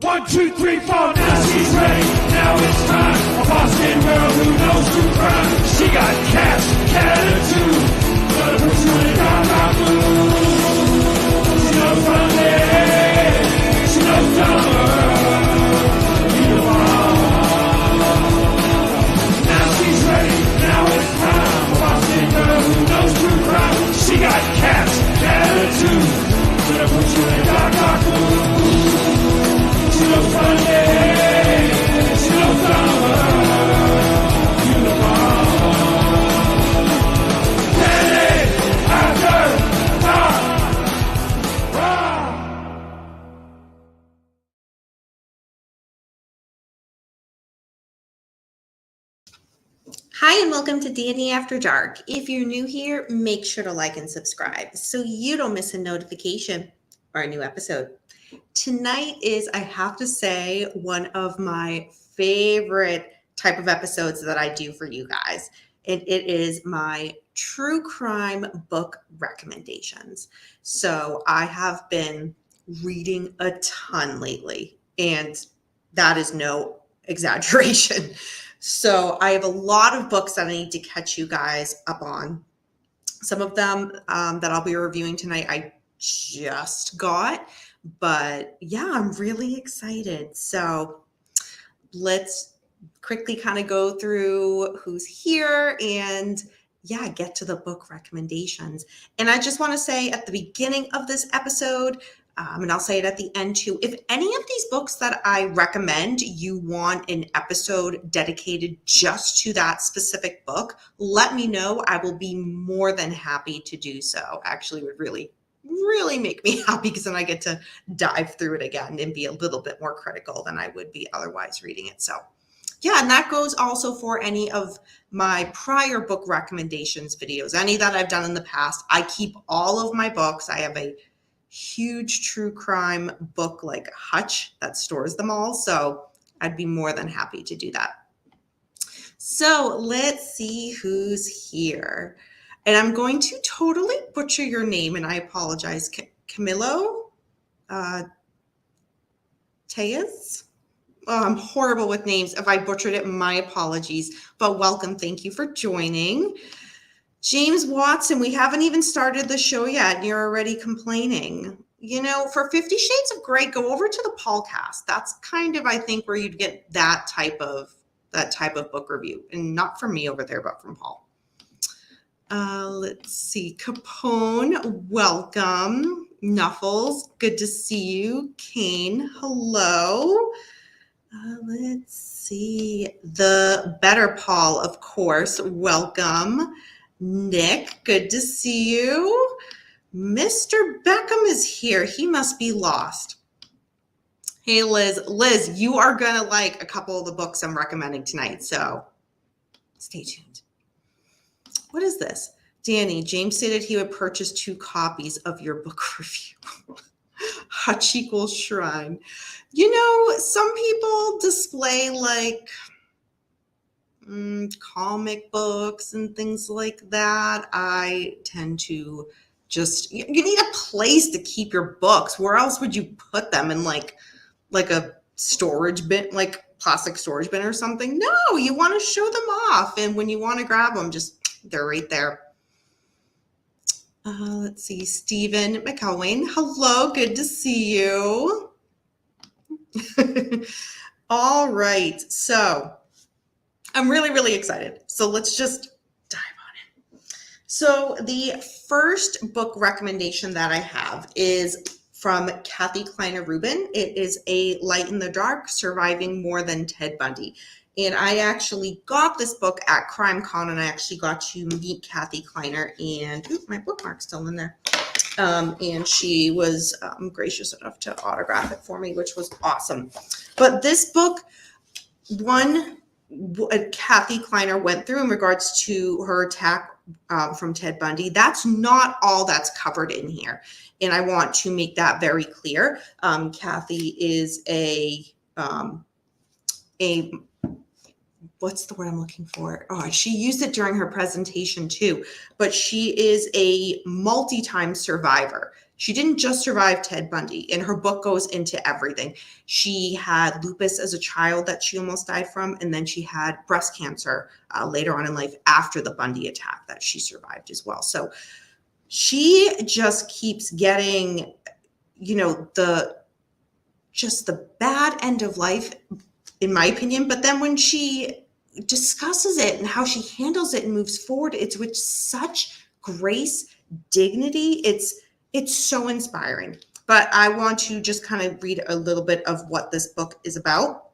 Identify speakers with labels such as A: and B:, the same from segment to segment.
A: 1, 2, 3, 4, now she's ready, now it's time. A Boston girl who knows true crime. She got cash, attitude, but her truly got blue. She knows Sunday, she knows summer, now she's ready, now it's time. A Boston girl who knows true crime. She got cash, attitude, but her truly got blue. She knows Sunday, she knows summer, Penny after dark, rock.
B: Hi and welcome to D&D After Dark. If you're new here, make sure to like and subscribe so you don't miss a notification or a new episode. Tonight is, I have to say, one of my favorite type of episodes that I do for you guys. And it is my true crime book recommendations. So I have been reading a ton lately, and that is no exaggeration. So I have a lot of books that I need to catch you guys up on. Some of them that I'll be reviewing tonight, I just got. But yeah, I'm really excited. So let's quickly kind of go through who's here and yeah, get to the book recommendations. And I just want to say at the beginning of this episode, and I'll say it at the end too, if any of these books that I recommend, you want an episode dedicated just to that specific book, let me know. I will be more than happy to do so. Actually, would really make me happy because then I get to dive through it again and be a little bit more critical than I would be otherwise reading it. So yeah, and that goes also for any of my prior book recommendations videos, any that I've done in the past. I keep all of my books. I have a huge true crime book like hutch that stores them all. So I'd be more than happy to do that. So let's see who's here. And I'm going to totally butcher your name, and I apologize. Camilo Tejas? Oh, I'm horrible with names. If I butchered it, my apologies. But welcome. Thank you for joining. James Watson, we haven't even started the show yet, and you're already complaining. You know, for 50 Shades of Grey, go over to the Paulcast. That's kind of, I think, where you'd get that type of book review. And not from me over there, but from Paul. Let's see. Capone, welcome. Nuffles, good to see you. Kane, hello. Let's see. The Better Paul, of course, welcome. Nick, good to see you. Mr. Beckham is here. He must be lost. Hey, Liz. Liz, you are going to like a couple of the books I'm recommending tonight, so stay tuned. What is this? Danny, James stated he would purchase 2 copies of your book review. Hutch equals shrine. You know, some people display like comic books and things like that. I tend to just, you need a place to keep your books. Where else would you put them? In like a storage bin, like plastic storage bin or something? No, you want to show them off. And when you want to grab them, they're right there. Let's see. Stephen McElwain. Hello. Good to see you. All right. So I'm really, really excited. So let's just dive on it. So the first book recommendation that I have is from Kathy Kleiner Rubin. It is A Light in the Dark, Surviving More Than Ted Bundy. And I actually got this book at CrimeCon, and I actually got to meet Kathy Kleiner, and my bookmark's still in there. And she was gracious enough to autograph it for me, which was awesome. But this book, Kathy Kleiner went through in regards to her attack from Ted Bundy. That's not all that's covered in here. And I want to make that very clear. Kathy is what's the word I'm looking for? Oh, she used it during her presentation too, but she is a multi-time survivor. She didn't just survive Ted Bundy, and her book goes into everything. She had lupus as a child that she almost died from, and then she had breast cancer later on in life after the Bundy attack that she survived as well. So she just keeps getting, the bad end of life, in my opinion. But then when she discusses it and how she handles it and moves forward, it's with such grace, dignity. It's so inspiring. But I want to just kind of read a little bit of what this book is about.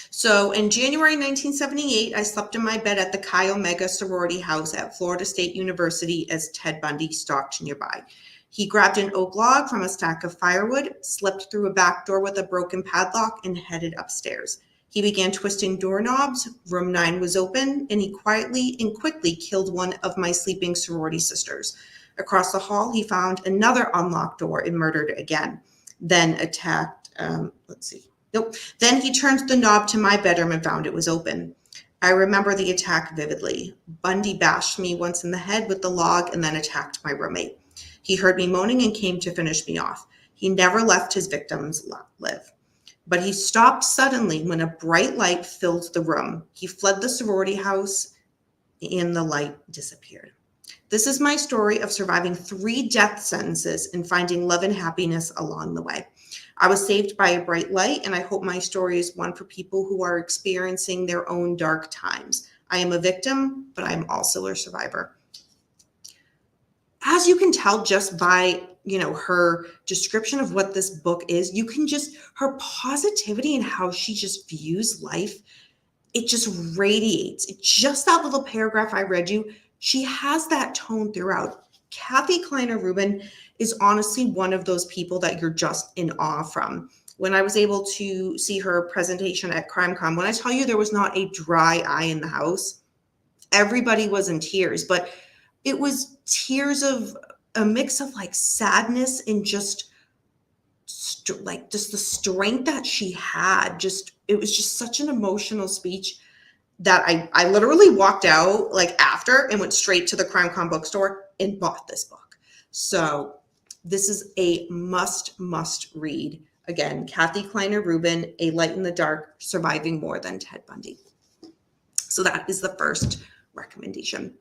B: So in January 1978, I slept in my bed at the Chi Omega sorority house at Florida State University as Ted Bundy stalked nearby. He grabbed an oak log from a stack of firewood, slipped through a back door with a broken padlock, and headed upstairs. He began twisting doorknobs. Room 9 was open, and he quietly and quickly killed one of my sleeping sorority sisters. Across the hall, he found another unlocked door and murdered again. Then attacked, Then he turned the knob to my bedroom and found it was open. I remember the attack vividly. Bundy bashed me once in the head with the log and then attacked my roommate. He heard me moaning and came to finish me off. He never left his victims live. But he stopped suddenly when a bright light filled the room. He fled the sorority house and the light disappeared. This is my story of surviving 3 death sentences and finding love and happiness along the way. I was saved by a bright light, and I hope my story is one for people who are experiencing their own dark times. I am a victim, but I'm also a survivor. As you can tell just by, her description of what this book is, you can her positivity and how she just views life, it just radiates. It's just that little paragraph I read you. She has that tone throughout. Kathy Kleiner-Rubin is honestly one of those people that you're just in awe from. When I was able to see her presentation at CrimeCon, when I tell you there was not a dry eye in the house, everybody was in tears, but it was tears of a mix of sadness and just the strength that she had. It was just such an emotional speech that I literally walked out after and went straight to the CrimeCon bookstore and bought this book. So this is a must read. Again, Kathy Kleiner-Rubin, A Light in the Dark, Surviving More Than Ted Bundy. So that is the first recommendation.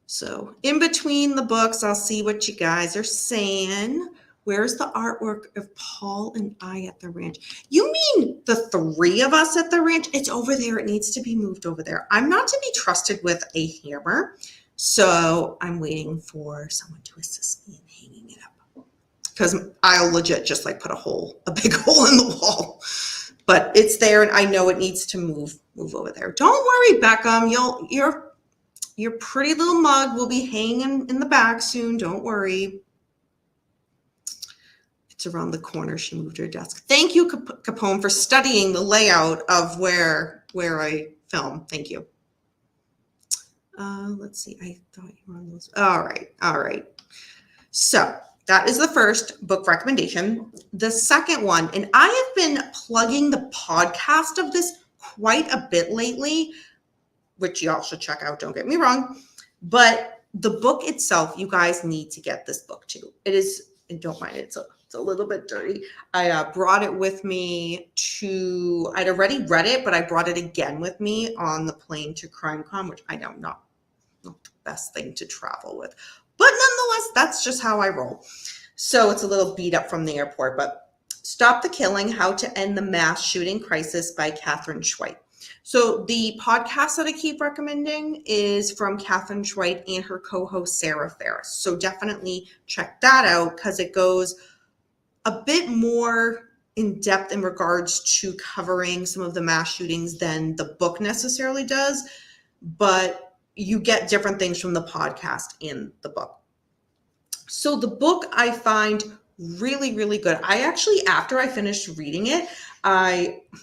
B: So in between the books, I'll see what you guys are saying. Where's the artwork of Paul and I at the ranch? You mean the 3 of us at the ranch? It's over there. It needs to be moved over there. I'm not to be trusted with a hammer, so I'm waiting for someone to assist me in hanging it up, because I'll legit just put a big hole in the wall. But it's there, and I know it needs to move over there. Don't worry, Beckham. Your pretty little mug will be hanging in the back soon. Don't worry. It's around the corner. She moved her desk. Thank you, Capone, for studying the layout of where I film. Thank you. Let's see. I thought you were on those. All right. So that is the first book recommendation. The second one, and I have been plugging the podcast of this quite a bit lately, which y'all should check out. Don't get me wrong. But the book itself, you guys need to get this book too. It is, and don't mind it. It's a little bit dirty. I brought it with me I'd already read it, but I brought it again with me on the plane to CrimeCon, which I know not the best thing to travel with. But nonetheless, that's just how I roll. So it's a little beat up from the airport, but Stop the Killing, How to End the Mass Shooting Crisis by Catherine Schweit. So the podcast that I keep recommending is from Catherine Schweit and her co-host Sarah Ferris. So definitely check that out, because it goes a bit more in depth in regards to covering some of the mass shootings than the book necessarily does, but you get different things from the podcast in the book. So the book I find really, really good. I actually, after I finished reading it,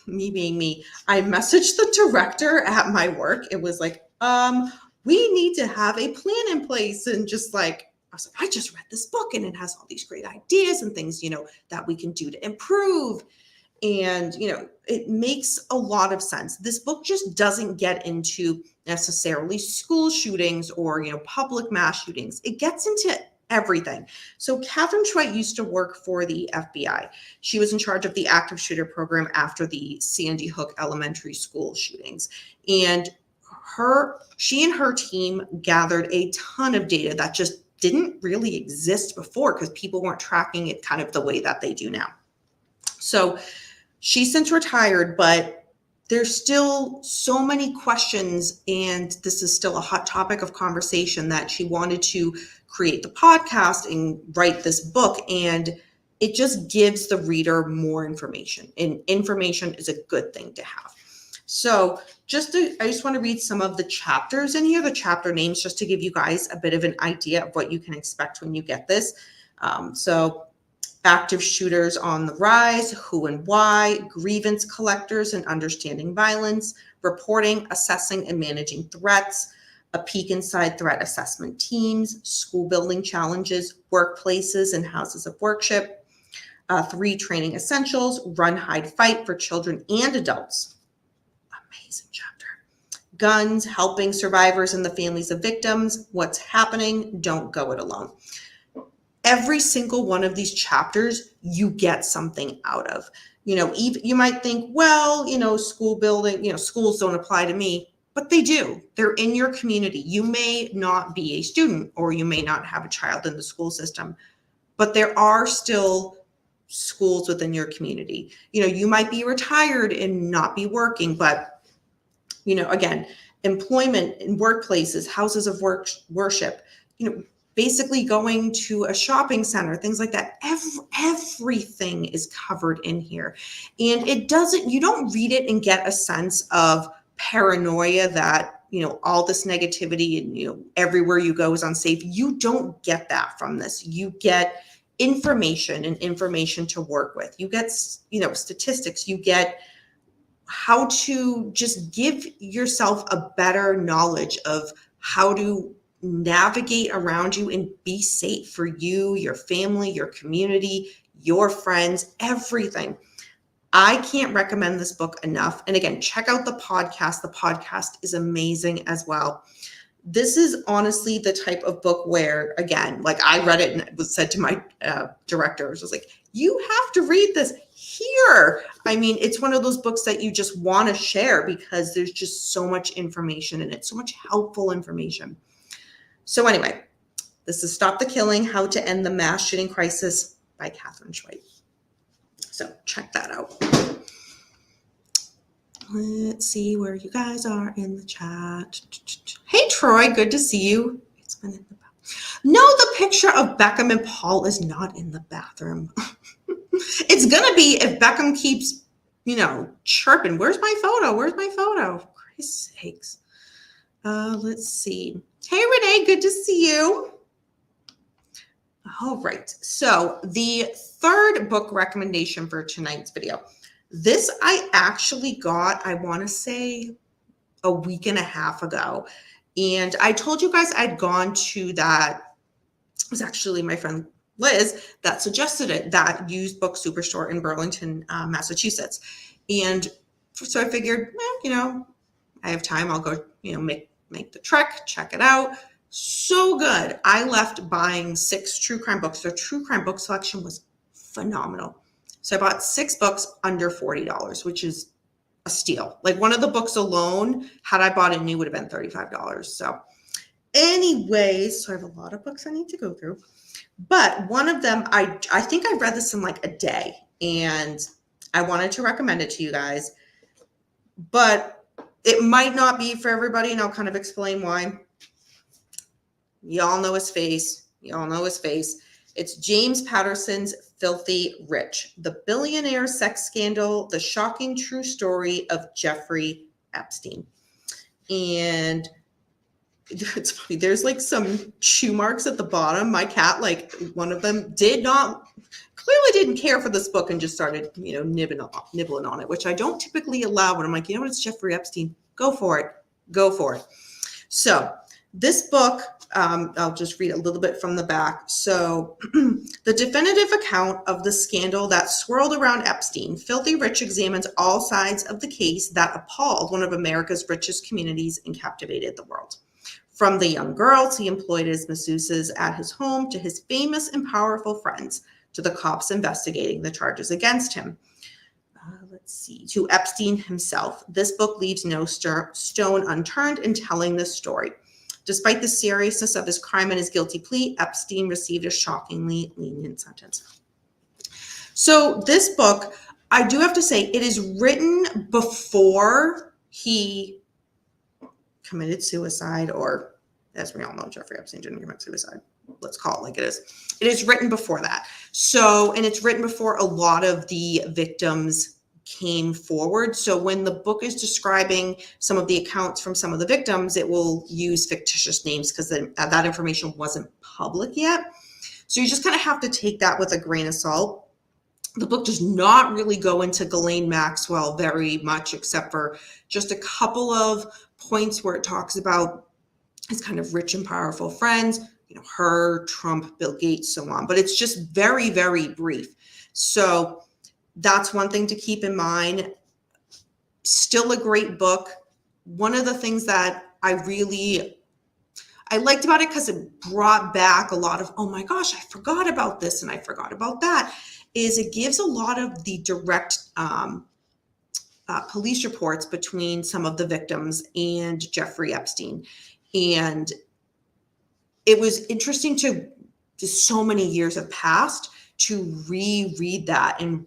B: me being me, I messaged the director at my work. It was we need to have a plan in place, and I just read this book and it has all these great ideas and things, that we can do to improve. And, it makes a lot of sense. This book just doesn't get into necessarily school shootings or, public mass shootings. It gets into everything. So Catherine Schweit used to work for the FBI. She was in charge of the active shooter program after the Sandy Hook Elementary School shootings. And she and her team gathered a ton of data that just didn't really exist before because people weren't tracking it kind of the way that they do now. So she's since retired, but there's still so many questions, and this is still a hot topic of conversation that she wanted to create the podcast and write this book. And it just gives the reader more information, and information is a good thing to have. So I just want to read some of the chapters in here, the chapter names, just to give you guys a bit of an idea of what you can expect when you get this. So active shooters on the rise, who and why, grievance collectors and understanding violence, reporting, assessing and managing threats, a peek inside threat assessment teams, school building challenges, workplaces and houses of worship, 3 training essentials, run, hide, fight for children and adults. Amazing chapter. Guns, helping survivors and the families of victims, what's happening, don't go it alone. Every single one of these chapters, you get something out of. Even you might think, well, school building, schools don't apply to me, but they do. They're in your community. You may not be a student, or you may not have a child in the school system, but there are still schools within your community. You might be retired and not be working, but again, employment in workplaces, houses of worship, basically going to a shopping center, things like that. Everything is covered in here. And you don't read it and get a sense of paranoia that, all this negativity and, everywhere you go is unsafe. You don't get that from this. You get information and information to work with. You get, statistics. You get how to just give yourself a better knowledge of how to navigate around you and be safe for you, your family, your community, your friends, everything. I can't recommend this book enough. And again, check out the podcast. The podcast is amazing as well. This is honestly the type of book where, again, like I read it and it was said to my director, it was like, you have to read this here. I mean, it's one of those books that you just want to share because there's just so much information in it, so much helpful information. So anyway, this is Stop the Killing, How to End the Mass Shooting Crisis by Catherine Schweit. So check that out. Let's see where you guys are in the chat. Hey, Troy, good to see you. It's been in the bathroom. No, the picture of Beckham and Paul is not in the bathroom. It's going to be if Beckham keeps, chirping. Where's my photo? For Christ's sakes. Let's see. Hey, Renee, good to see you. All right. So the third book recommendation for tonight's video. This I actually got, I want to say, a week and a half ago. And I told you guys I'd gone to that. It was actually my friend Liz that suggested it, that used book superstore in Burlington, Massachusetts. And so I figured, well, I have time. I'll go, make the trek, check it out. So good. I left buying 6 true crime books. Their true crime book selection was phenomenal. So I bought 6 books under $40, which is a steal. Like one of the books alone, had I bought it new, would have been $35. So anyways, so I have a lot of books I need to go through. But one of them, I think I read this in like a day, and I wanted to recommend it to you guys. But it might not be for everybody, and I'll kind of explain why. Y'all know his face. It's James Patterson's Filthy Rich, the billionaire sex scandal, the shocking true story of Jeffrey Epstein. And it's funny, there's like some chew marks at the bottom. My cat, like one of them, clearly didn't care for this book and just started, nibbling on it, which I don't typically allow. But I'm like, what, it's Jeffrey Epstein. Go for it. So this book, I'll just read a little bit from the back. So the definitive account of the scandal that swirled around Epstein, Filthy Rich examines all sides of the case that appalled one of America's richest communities and captivated the world. From the young girls he employed as masseuses at his home to his famous and powerful friends to the cops investigating the charges against him. Let's see, to Epstein himself. This book leaves no stone unturned in telling this story. Despite the seriousness of his crime and his guilty plea, Epstein received a shockingly lenient sentence. So this book, I do have to say, it is written before he committed suicide, or as we all know, Jeffrey Epstein didn't commit suicide. Let's call it like it is. It is written before that. So, and it's written before a lot of the victims came forward. So when the book is describing some of the accounts from some of the victims, it will use fictitious names because that information wasn't public yet. So you just kind of have to take that with a grain of salt. The book does not really go into Ghislaine Maxwell very much, except for just a couple of points where it talks about his kind of rich and powerful friends, her, Trump, Bill Gates, so on. But it's just very, very brief. So that's one thing to keep in mind. Still a great book. One of the things that I liked about it, because it brought back a lot of, oh my gosh, I forgot about this and I forgot about that, is it gives a lot of the direct police reports between some of the victims and Jeffrey Epstein. And it was interesting to so many years have passed to reread that and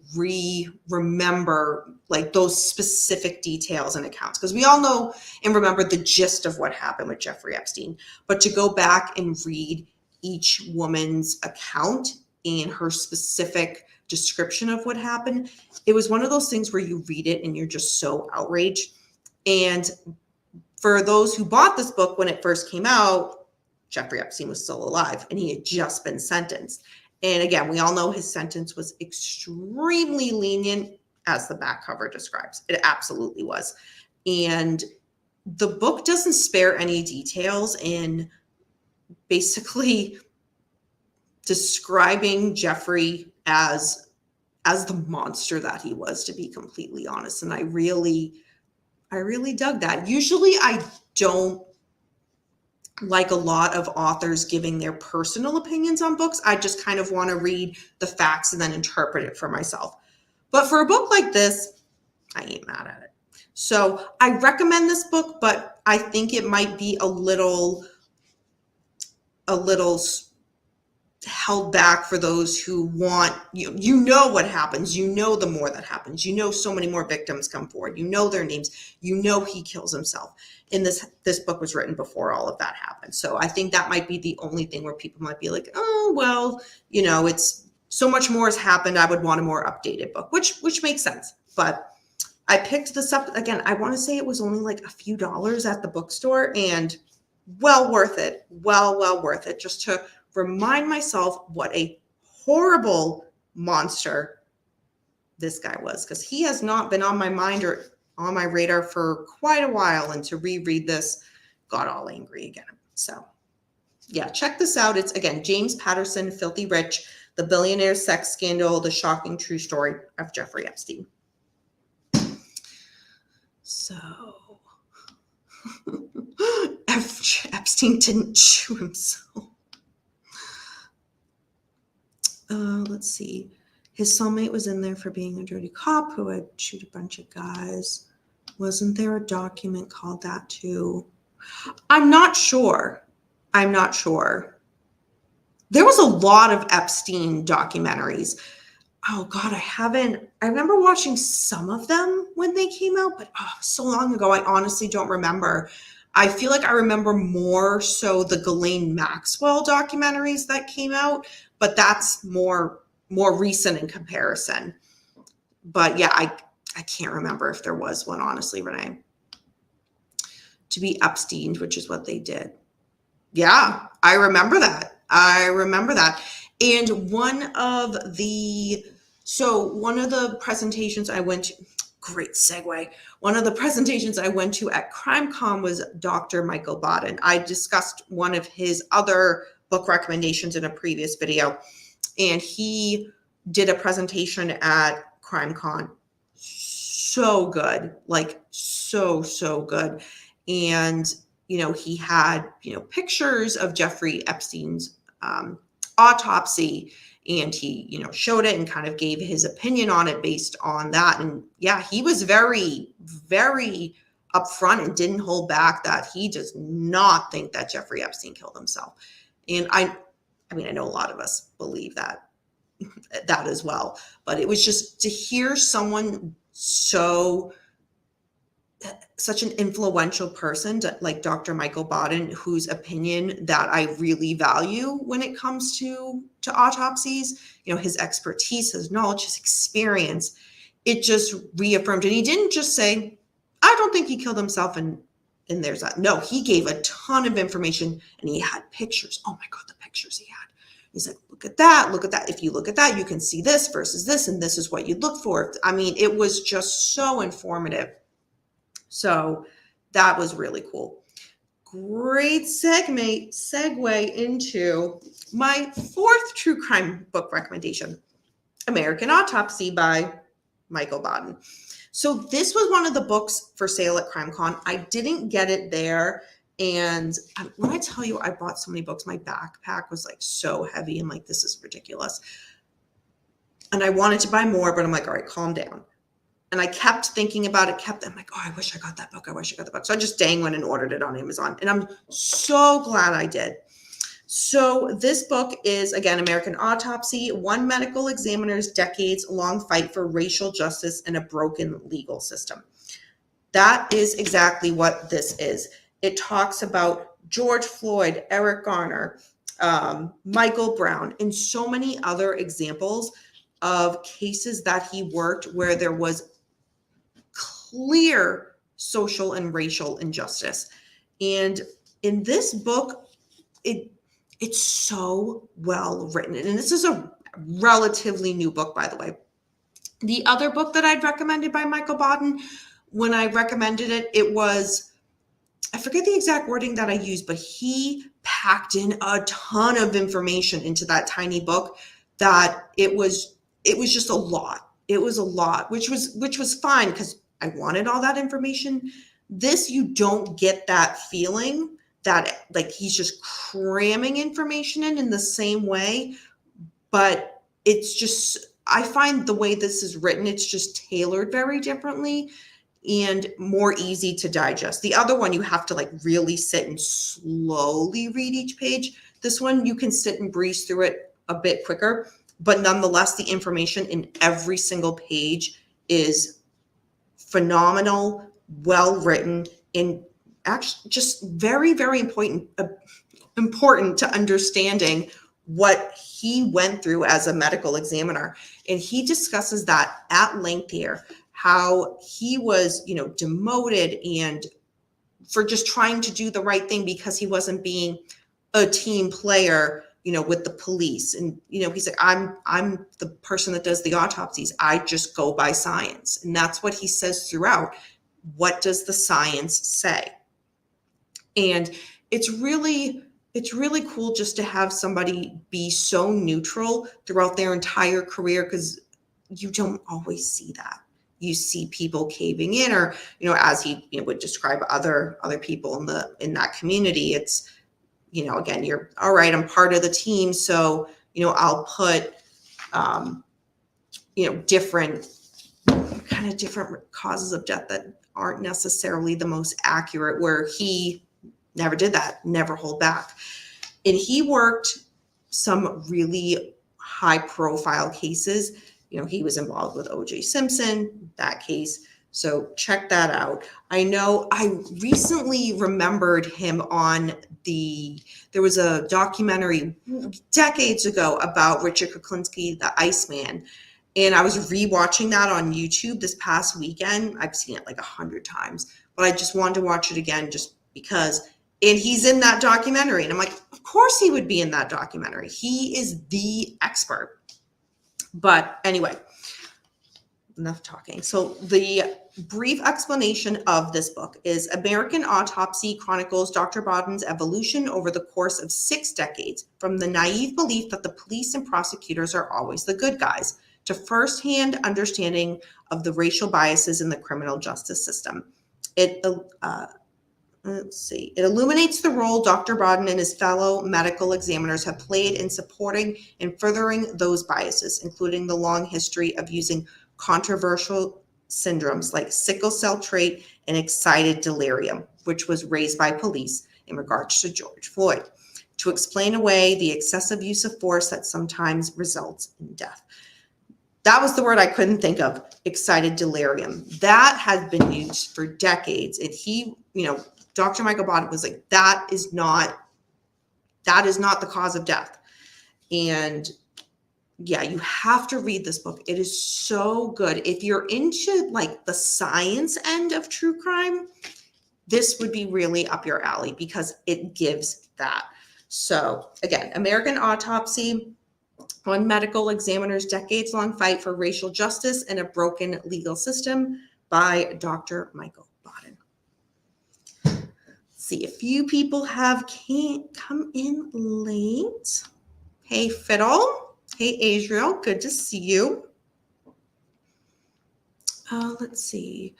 B: remember like those specific details and accounts, because we all know and remember the gist of what happened with Jeffrey Epstein, but to go back and read each woman's account and her specific description of what happened, it was one of those things where you read it and you're just so outraged. And for those who bought this book when it first came out, Jeffrey Epstein was still alive and he had just been sentenced. And again, we all know his sentence was extremely lenient, as the back cover describes. It absolutely was. And the book doesn't spare any details in basically describing Jeffrey as the monster that he was, to be completely honest. And I really dug that. Usually I don't like a lot of authors giving their personal opinions on books. I just kind of want to read the facts and then interpret it for myself. But for a book like this, I ain't mad at it. So I recommend this book, but I think it might be a little held back for those who want, what happens, the more that happens, so many more victims come forward, their names, he kills himself. And this book was written before all of that happened. So I think that might be the only thing where people might be like, oh, well, it's so much more has happened. I would want a more updated book, which makes sense. But I picked this up again. I want to say it was only like a few dollars at the bookstore, and well worth it. Well worth it, just to remind myself what a horrible monster this guy was, because he has not been on my mind or on my radar for quite a while, and to reread this got all angry again. So yeah, check this out. It's, again, James Patterson, Filthy Rich, The Billionaire Sex Scandal, The Shocking True Story of Jeffrey Epstein. So Epstein didn't chew himself. Let's see. His cellmate was in there for being a dirty cop who had chewed a bunch of guys. Wasn't there a document called that too? I'm not sure. There was a lot of Epstein documentaries. Oh God, I remember watching some of them when they came out, but so long ago, I honestly don't remember. I feel like I remember more so the Ghislaine Maxwell documentaries that came out, but that's more recent in comparison. But yeah, I can't remember if there was one, honestly, Renee. To be Epstein, which is what they did. Yeah, I remember that. And one of the presentations I went to, great segue. One of the presentations I went to at CrimeCon was Dr. Michael Baden. I discussed one of his other book recommendations in a previous video, and he did a presentation at CrimeCon. So good, like so good. And he had, pictures of Jeffrey Epstein's autopsy, and he, showed it and kind of gave his opinion on it based on that. And yeah, he was very, very upfront and didn't hold back that he does not think that Jeffrey Epstein killed himself. And I know a lot of us believe that as well, but it was just to hear someone such an influential person like Dr. Michael Baden, whose opinion that I really value when it comes to autopsies, his expertise, his knowledge, his experience, it just reaffirmed. And he didn't just say, I don't think he killed himself and there's that. No, he gave a ton of information, and he had pictures. Oh my God, the pictures he had. He's like, look at that. If you look at that, you can see this versus this, and this is what you'd look for. I mean, it was just so informative. So that was really cool. Great segue into my fourth true crime book recommendation, American Autopsy by Michael Baden. So this was one of the books for sale at CrimeCon. I didn't get it there. And when I tell you I bought so many books, my backpack was like so heavy. I'm like, this is ridiculous. And I wanted to buy more, but I'm like, all right, calm down. And I kept thinking about it, I'm like, oh, I wish I got that book. So I just went and ordered it on Amazon. And I'm so glad I did. So this book is, again, American Autopsy, one medical examiner's decades-long fight for racial justice in a broken legal system. That is exactly what this is. It talks about George Floyd, Eric Garner, Michael Brown, and so many other examples of cases that he worked where there was clear social and racial injustice. And in this book, it's so well written. And this is a relatively new book, by the way. The other book that I'd recommended by Michael Baden, when I recommended it, it was, I forget the exact wording that I used, but he packed in a ton of information into that tiny book that it was just a lot. It was a lot, which was fine because I wanted all that information. This, you don't get that feeling that like he's just cramming information in the same way, but it's just, I find the way this is written, it's just tailored very differently and more easy to digest. The other one, you have to like really sit and slowly read each page. This one, you can sit and breeze through it a bit quicker, but nonetheless, the information in every single page is phenomenal, well written, and actually just very, very important to understanding what he went through as a medical examiner. And he discusses that at length here, how he was, demoted and for just trying to do the right thing because he wasn't being a team player, with the police. And, he's like, I'm the person that does the autopsies. I just go by science. And that's what he says throughout. What does the science say? And it's really cool just to have somebody be so neutral throughout their entire career, because you don't always see that. You see people caving in, or, as he would describe other people in that community. It's, again, you're all right, I'm part of the team. So, I'll put, different causes of death that aren't necessarily the most accurate, where he never did that, never hold back. And he worked some really high profile cases. He was involved with O.J. Simpson, that case. So check that out. I know I recently remembered him on there was a documentary decades ago about Richard Kuklinski, the Iceman. And I was rewatching that on YouTube this past weekend. I've seen it like 100 times, but I just wanted to watch it again just because. And he's in that documentary. And I'm like, of course he would be in that documentary. He is the expert. But anyway, enough talking. So the brief explanation of this book is American Autopsy chronicles Dr. Baden's evolution over the course of 6 decades, from the naive belief that the police and prosecutors are always the good guys, to firsthand understanding of the racial biases in the criminal justice system. It let's see. It illuminates the role Dr. Bodden and his fellow medical examiners have played in supporting and furthering those biases, including the long history of using controversial syndromes like sickle cell trait and excited delirium, which was raised by police in regards to George Floyd, to explain away the excessive use of force that sometimes results in death. That was the word I couldn't think of, excited delirium. That has been used for decades. And he, Dr. Michael Bodden was like, that is not the cause of death. And yeah, you have to read this book. It is so good. If you're into like the science end of true crime, this would be really up your alley because it gives that. So again, American Autopsy on Medical Examiner's Decades-Long Fight for Racial Justice in a Broken Legal System by Dr. Michael Bodden. See, a few people have come in late. Hey, Fiddle. Hey, Adriel. Good to see you. Let's see.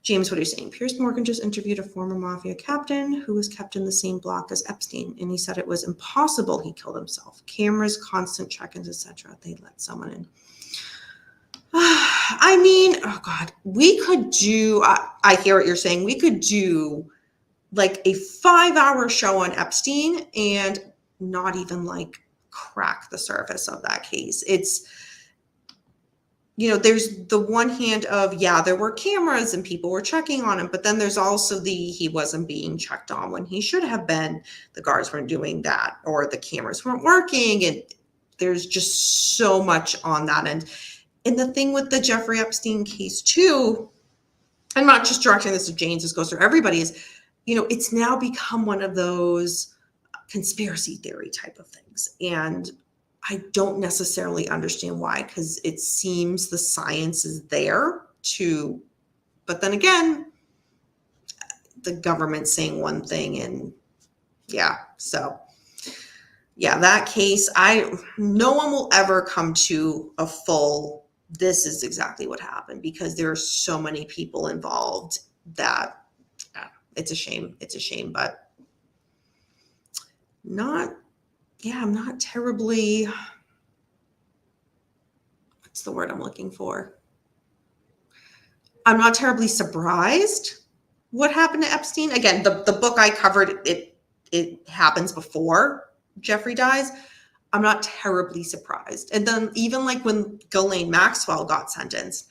B: James, what are you saying? Piers Morgan just interviewed a former mafia captain who was kept in the same block as Epstein, and he said it was impossible he killed himself. Cameras, constant check-ins, etc. They let someone in. I mean, oh God, we could do, I hear what you're saying. We could do like a 5-hour show on Epstein and not even like crack the surface of that case. It's, there's the one hand of, yeah, there were cameras and people were checking on him, but then there's also he wasn't being checked on when he should have been. The guards weren't doing that, or the cameras weren't working. And there's just so much on that end. And the thing with the Jeffrey Epstein case too, I'm not just directing this to James, this goes through everybody, is, it's now become one of those conspiracy theory type of things. And I don't necessarily understand why, because it seems the science is there but then again, the government's saying one thing and that case, no one will ever come to a full, this is exactly what happened, because there are so many people involved that it's a shame. It's a shame, but I'm not terribly, what's the word I'm looking for? I'm not terribly surprised what happened to Epstein. Again, the book I covered, it happens before Jeffrey dies. I'm not terribly surprised. And then even like when Ghislaine Maxwell got sentenced,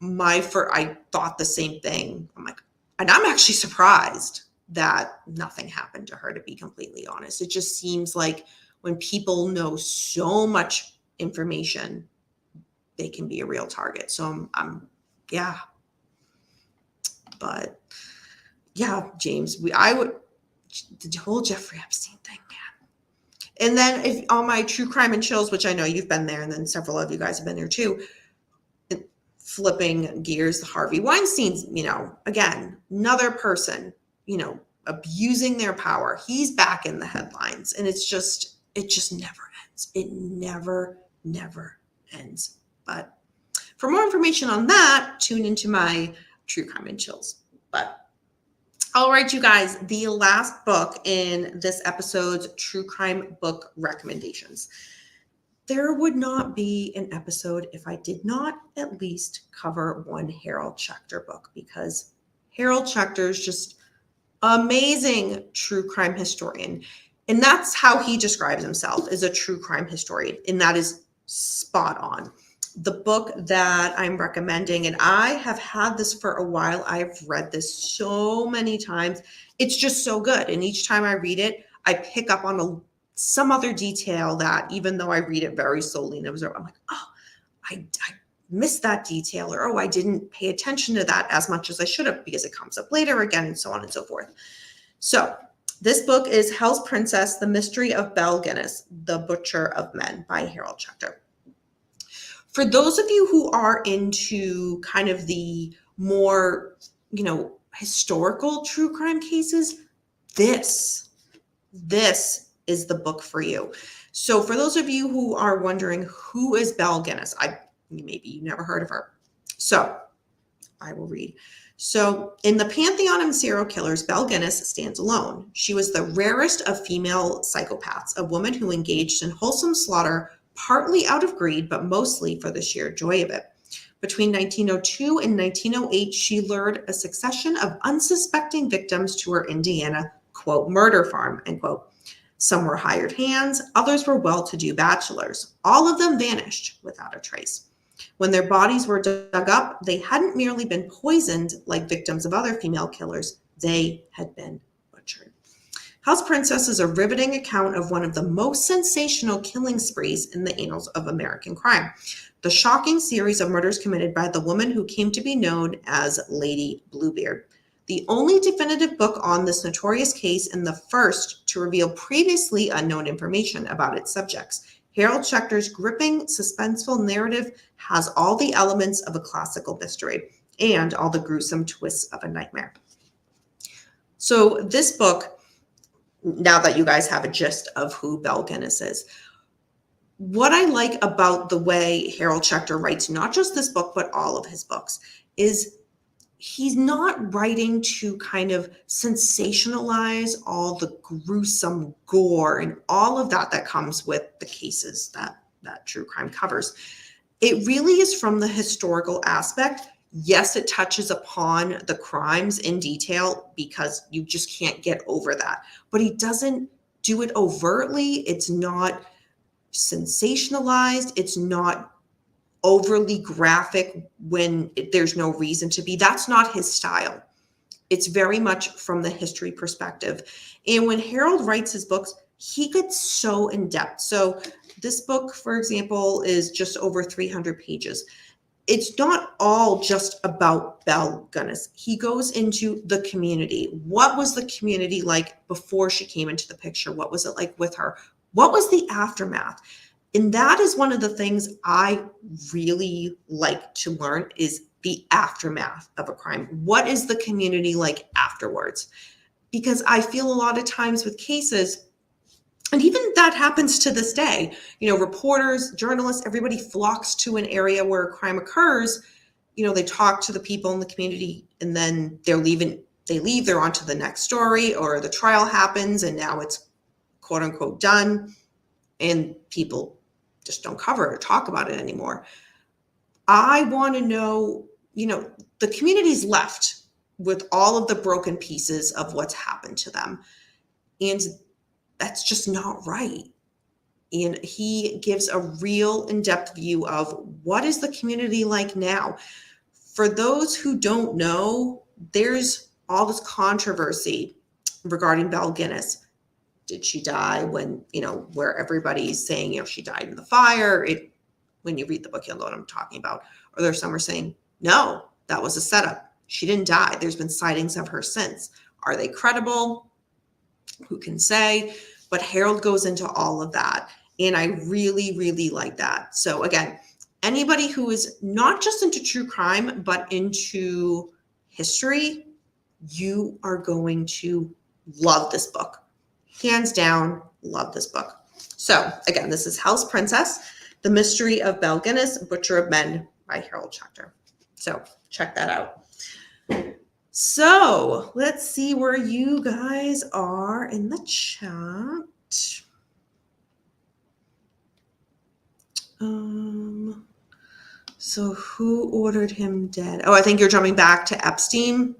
B: I thought the same thing. I'm like, and I'm actually surprised that nothing happened to her, to be completely honest. It just seems like when people know so much information, they can be a real target. So but yeah, James, the whole Jeffrey Epstein thing, man. And then if on my True Crime and Chills, which I know you've been there, and then several of you guys have been there too, flipping gears, the Harvey Weinstein's, again, another person, abusing their power. He's back in the headlines, and it just never ends. It never ends. But for more information on that, tune into my True Crime and Chills. But all right, you guys, the last book in this episode's True Crime book recommendations. There would not be an episode if I did not at least cover one Harold Schechter book, because Harold Schechter is just amazing true crime historian. And that's how he describes himself, as a true crime historian. And that is spot on. The book that I'm recommending, and I have had this for a while. I've read this so many times. It's just so good. And each time I read it, I pick up on some other detail that, even though I read it very slowly and observe, I'm like, oh, I missed that detail, or, oh, I didn't pay attention to that as much as I should have, because it comes up later again, and so on and so forth. So this book is Hell's Princess, The Mystery of Belle Gunness, The Butcher of Men by Harold Schechter. For those of you who are into kind of the more, historical true crime cases, this is the book for you. So for those of you who are wondering, who is Belle Gunness? Maybe you never heard of her. So I will read. So in the pantheon of serial killers, Belle Gunness stands alone. She was the rarest of female psychopaths, a woman who engaged in wholesome slaughter, partly out of greed, but mostly for the sheer joy of it. Between 1902 and 1908, she lured a succession of unsuspecting victims to her Indiana, quote, murder farm, end quote. Some were hired hands, others were well-to-do bachelors. All of them vanished without a trace. When their bodies were dug up, they hadn't merely been poisoned like victims of other female killers, they had been butchered. House Princess is a riveting account of one of the most sensational killing sprees in the annals of American crime. The shocking series of murders committed by the woman who came to be known as Lady Bluebeard. The only definitive book on this notorious case and the first to reveal previously unknown information about its subjects. Harold Schechter's gripping, suspenseful narrative has all the elements of a classical mystery and all the gruesome twists of a nightmare. So this book, now that you guys have a gist of who Belle Gunness is, what I like about the way Harold Schechter writes, not just this book, but all of his books, is he's not writing to kind of sensationalize all the gruesome gore and all of that comes with the cases that true crime covers. It really is from the historical aspect. Yes, it touches upon the crimes in detail because you just can't get over that. But he doesn't do it overtly. It's not sensationalized. It's not overly graphic when there's no reason to be. That's not his style. It's very much from the history perspective. And when Harold writes his books, he gets so in depth. So this book, for example, is just over 300 pages. It's not all just about Belle Gunness. He goes into the community. What was the community like before she came into the picture? What was it like with her? What was the aftermath? And that is one of the things I really like to learn is the aftermath of a crime. What is the community like afterwards? Because I feel a lot of times with cases, and even that happens to this day, reporters, journalists, everybody flocks to an area where a crime occurs. They talk to the people in the community and then they leave, they're on to the next story, or the trial happens and now it's quote unquote done and people just don't cover it or talk about it anymore. I want to know, the community's left with all of the broken pieces of what's happened to them. And that's just not right. And he gives a real in-depth view of what is the community like now. For those who don't know, there's all this controversy regarding Belle Gunness. Did she die when, where everybody's saying, she died in the fire? When you read the book, you'll know what I'm talking about. Or there's some are saying, no, that was a setup. She didn't die. There's been sightings of her since. Are they credible? Who can say? But Harold goes into all of that. And I really, really like that. So again, anybody who is not just into true crime, but into history, you are going to love this book. Hands down, love this book. So again, this is House Princess, The Mystery of Belle Gunness, Butcher of Men by Harold Schechter. So check that out. So let's see where you guys are in the chat. So who ordered him dead? Oh, I think you're jumping back to Epstein.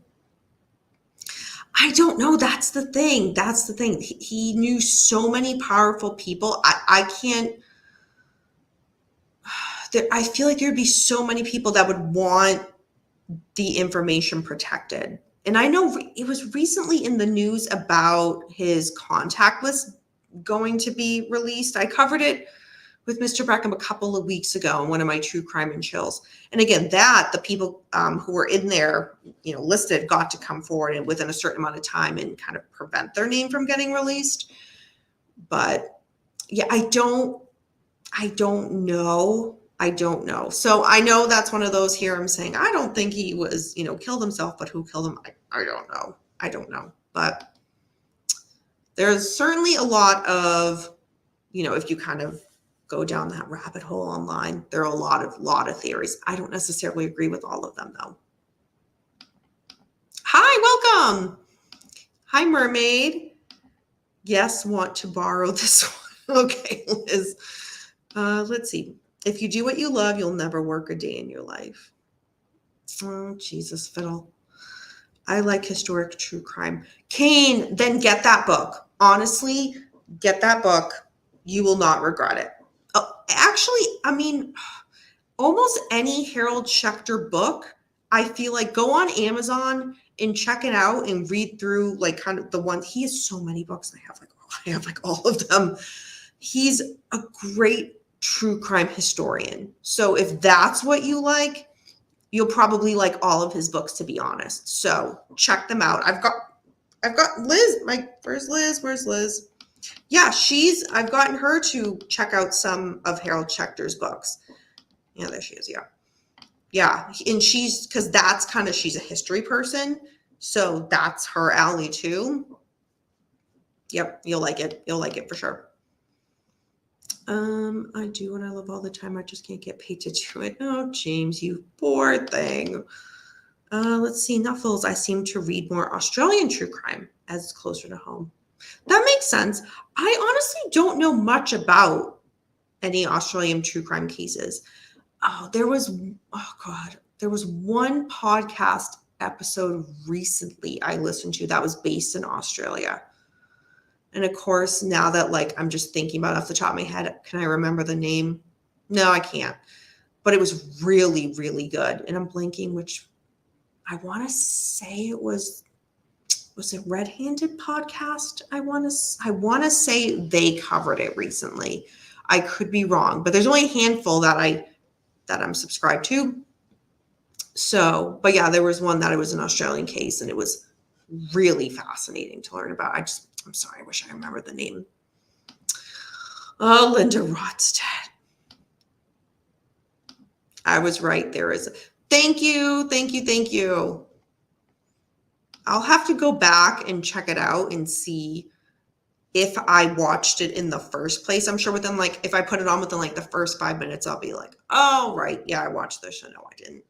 B: I don't know. That's the thing. He knew so many powerful people. I can't. I feel like there'd be so many people that would want the information protected. And I know it was recently in the news about his contact list going to be released. I covered it with Mr. Beckham a couple of weeks ago in one of my True Crime and Chills. And again, the people who were in there, listed, got to come forward and within a certain amount of time and kind of prevent their name from getting released. But yeah, I don't know. So I know that's one of those here I'm saying, I don't think he was, killed himself, but who killed him? I don't know. But there's certainly a lot of, if you kind of go down that rabbit hole online, there are a lot of theories. I don't necessarily agree with all of them though. Hi, welcome. Hi, mermaid. Yes, want to borrow this one. Okay, Liz. Let's see. If you do what you love, you'll never work a day in your life. Oh, Jesus, fiddle. I like historic true crime. Kane, then get that book. Honestly, get that book. You will not regret it. Actually, I mean, almost any Harold Schechter book, I feel like go on Amazon and check it out and read through like kind of the ones. He has so many books. I have like all of them. He's a great true crime historian. So if that's what you like, you'll probably like all of his books, to be honest. So check them out. I've got Liz. Where's Liz? Yeah, I've gotten her to check out some of Harold Schechter's books. Yeah, there she is. Yeah. And she's a history person. So that's her alley too. Yep. You'll like it. You'll like it for sure. I do what I love all the time. I just can't get paid to do it. Oh, James, you poor thing. Let's see. Nuffles. I seem to read more Australian true crime as it's closer to home. That makes sense. I honestly don't know much about any Australian true crime cases. There was one podcast episode recently I listened to that was based in Australia. And of course, now that like I'm just thinking about it off the top of my head, can I remember the name? No, I can't. But it was really, really good. And I'm blanking which I want to say it was it Red Handed Podcast? I want to say they covered it recently. I could be wrong, but there's only a handful that I'm subscribed to. So, but yeah, there was one that it was an Australian case and it was really fascinating to learn about. I'm sorry, I wish I remembered the name. Oh, Linda Rodstead. I was right. Thank you. I'll have to go back and check it out and see if I watched it in the first place. I'm sure if I put it on within like the first 5 minutes, I'll be like, oh, right. Yeah, I watched this. No, I didn't.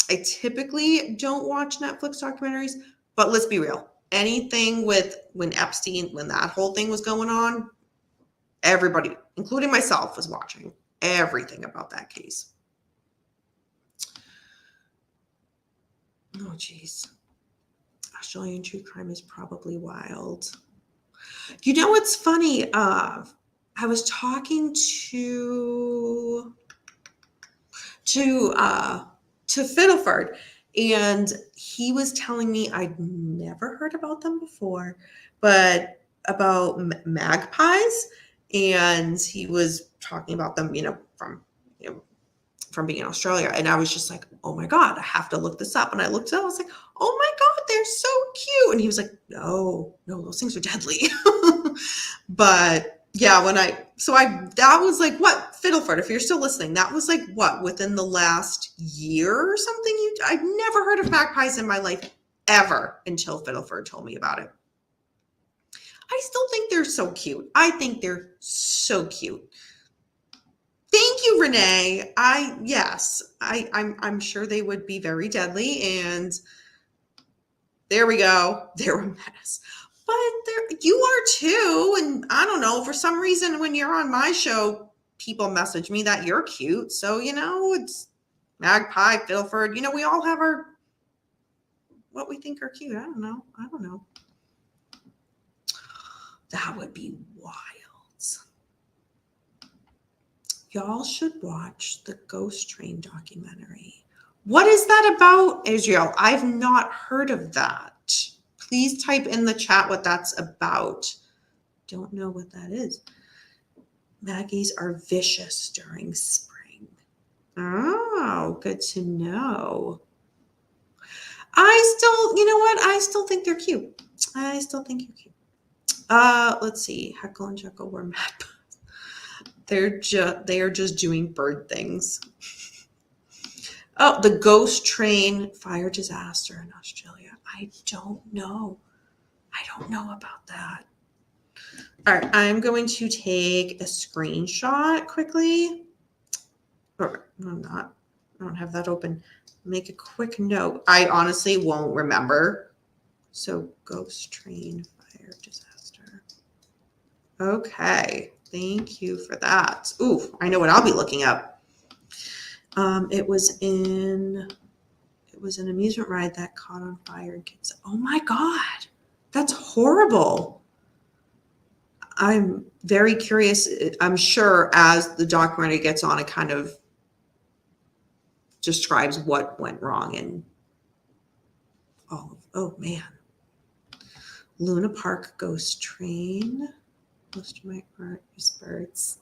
B: I typically don't watch Netflix documentaries, but let's be real. Anything when Epstein, when that whole thing was going on, everybody, including myself, was watching everything about that case. Oh, geez. Australian true crime is probably wild. You know what's funny? I was talking to Fiddleford, and he was telling me I'd never heard about them before, but about magpies, and he was talking about them, from being in Australia, and I was just like, oh my God, I have to look this up. And I looked it up, I was like, oh my God, they're so cute. And he was like, no, those things are deadly. But yeah, that was like, what, Fiddleford, if you're still listening, that was like, what, within the last year or something? I've never heard of magpies in my life ever until Fiddleford told me about it. I still think they're so cute. I think they're so cute. Thank you, Renee. I'm sure they would be very deadly, and there we go. They're a menace. But you are too, and I don't know, for some reason when you're on my show, people message me that you're cute. So, it's Magpie, Fiddleford. We all have what we think are cute. I don't know. That would be wild. Y'all should watch the Ghost Train documentary. What is that about, Israel? I've not heard of that. Please type in the chat what that's about. Don't know what that is. Maggies are vicious during spring. Oh, good to know. I still think they're cute. Let's see. Heckle and Jekyll were mad. They are just doing bird things. Oh, the Ghost Train fire disaster in Australia. I don't know about that. All right, I'm going to take a screenshot quickly. No, I'm not. I don't have that open. make a quick note. I honestly won't remember. So ghost train fire disaster. Okay. Thank you for that. Ooh, I know what I'll be looking up. It was an amusement ride that caught on fire and kids. Oh my God. That's horrible. I'm very curious. I'm sure as the documentary gets on, it kind of describes what went wrong and oh man. Luna Park ghost train. Most of my art is birds.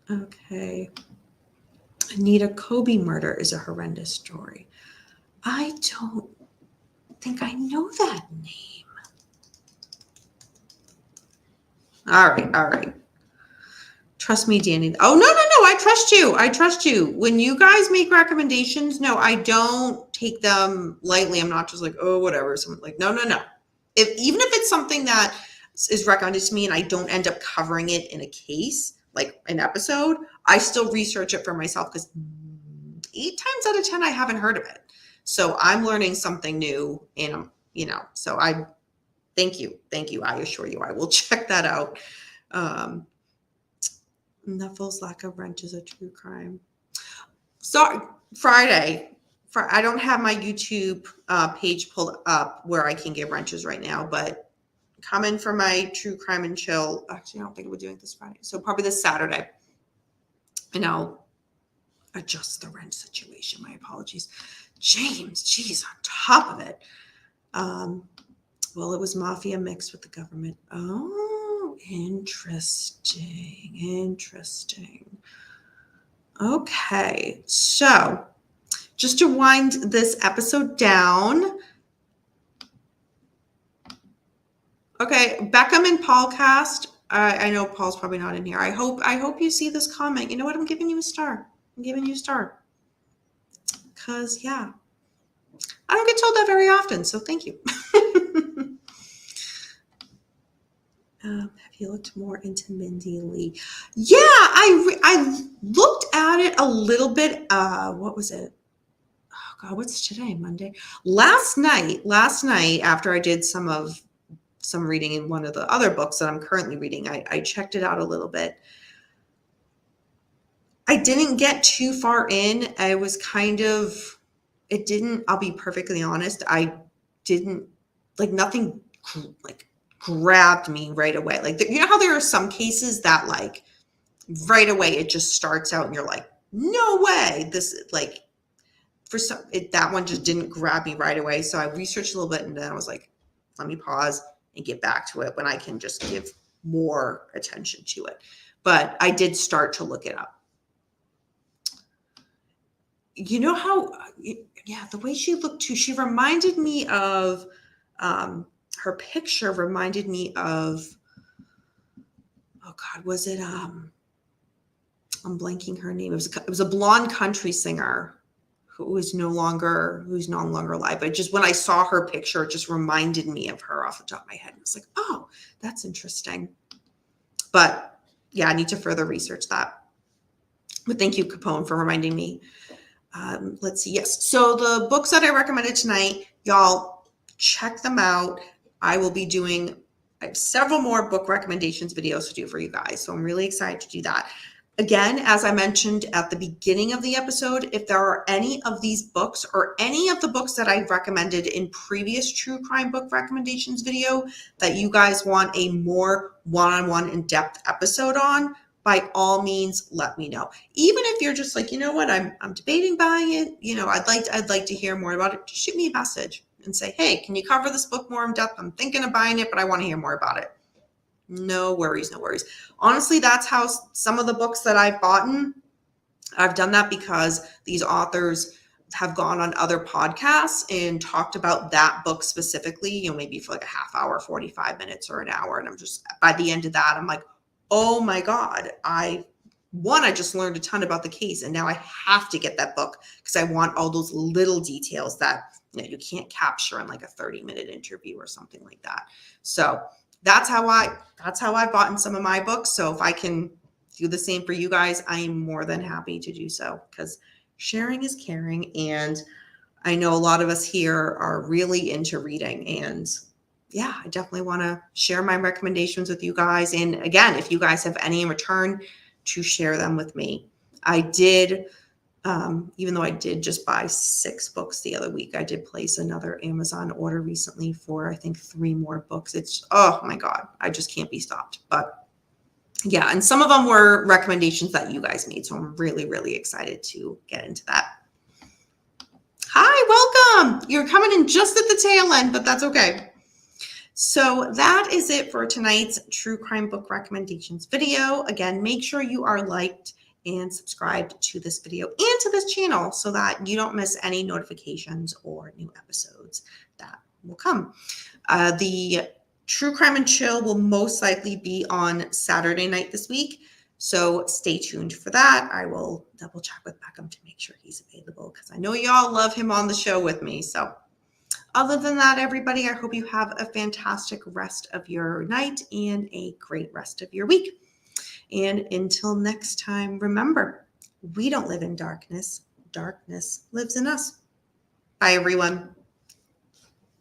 B: Okay. Anita Kobe murder is a horrendous story. I don't think I know that name. All right. Trust me, Danny. Oh, no. I trust you. I trust you. When you guys make recommendations, no, I don't take them lightly. I'm not just like, oh, whatever. Someone like, no. Even if it's something that is recommended to me and I don't end up covering it in a case, like an episode, I still research it for myself because 8 times out of 10, I haven't heard of it. So I'm learning something new and, so I thank you. I assure you, I will check that out. Nuffle's lack of rent is a true crime. Sorry, Friday. I don't have my YouTube page pulled up where I can give wrenches right now, but come in for my true crime and chill. Actually, I don't think we're doing this Friday. So probably this Saturday. And I'll adjust the rent situation. My apologies. James, geez, on top of it. Well, it was mafia mixed with the government. Oh, interesting. Okay, so just to wind this episode down. Okay, Beckham and Paulcast. I know Paul's probably not in here. I hope you see this comment. You know what? I'm giving you a star. Because, yeah, I don't get told that very often, so thank you. Have you looked more into Mindy Lee? Yeah, I looked at it a little bit. What was it? Oh God, what's today? Monday. Last night, after I did some reading in one of the other books that I'm currently reading, I checked it out a little bit. I didn't get too far in. I was I'll be perfectly honest. I didn't nothing grabbed me right away. You know how there are some cases that right away it just starts out and you're like, no way. This that one just didn't grab me right away. So I researched a little bit and then I was like, let me pause and get back to it when I can just give more attention to it. But I did start to look it up. You know how, the way she looked too, she reminded me of, her picture reminded me of, oh God, was it, I'm blanking her name. It was a blonde country singer who's no longer alive. But just when I saw her picture, it just reminded me of her off the top of my head. I was like, oh, that's interesting. But yeah, I need to further research that. But thank you, Capone, for reminding me. Let's see. Yes. So the books that I recommended tonight, y'all check them out. I will be doing several more book recommendations videos to do for you guys. So I'm really excited to do that. Again, as I mentioned at the beginning of the episode, if there are any of these books or any of the books that I've recommended in previous true crime book recommendations video that you guys want a more one-on-one in-depth episode on, by all means, let me know. Even if you're just like, you know what, I'm debating buying it. I'd like to hear more about it. Just shoot me a message and say, hey, can you cover this book more in depth? I'm thinking of buying it, but I want to hear more about it. No worries. Honestly, that's how some of the books that I've bought, I've done that because these authors have gone on other podcasts and talked about that book specifically, maybe for like a half hour, 45 minutes or an hour. And I'm just, by the end of that, I'm like, oh my God, I just learned a ton about the case. And now I have to get that book because I want all those little details that you can't capture in like a 30-minute interview or something like that. So that's how I've bought in some of my books. So if I can do the same for you guys, I am more than happy to do so, because sharing is caring. And I know a lot of us here are really into reading, and yeah, I definitely want to share my recommendations with you guys. And again, if you guys have any in return, to share them with me. I did, even though I did just buy 6 books the other week, I did place another Amazon order recently for, I think, 3 more books. It's, oh my God, I just can't be stopped. But yeah, and some of them were recommendations that you guys made. So I'm really, really excited to get into that. Hi, welcome. You're coming in just at the tail end, but that's okay. So that is it for tonight's true crime book recommendations video. Again, make sure you are liked and subscribed to this video and to this channel so that you don't miss any notifications or new episodes that will come. The True Crime and Chill will most likely be on Saturday night this week. So stay tuned for that. I will double check with Beckham to make sure he's available, because I know y'all love him on the show with me. So other than that, everybody, I hope you have a fantastic rest of your night and a great rest of your week. And until next time, remember, we don't live in darkness. Darkness lives in us. Bye, everyone.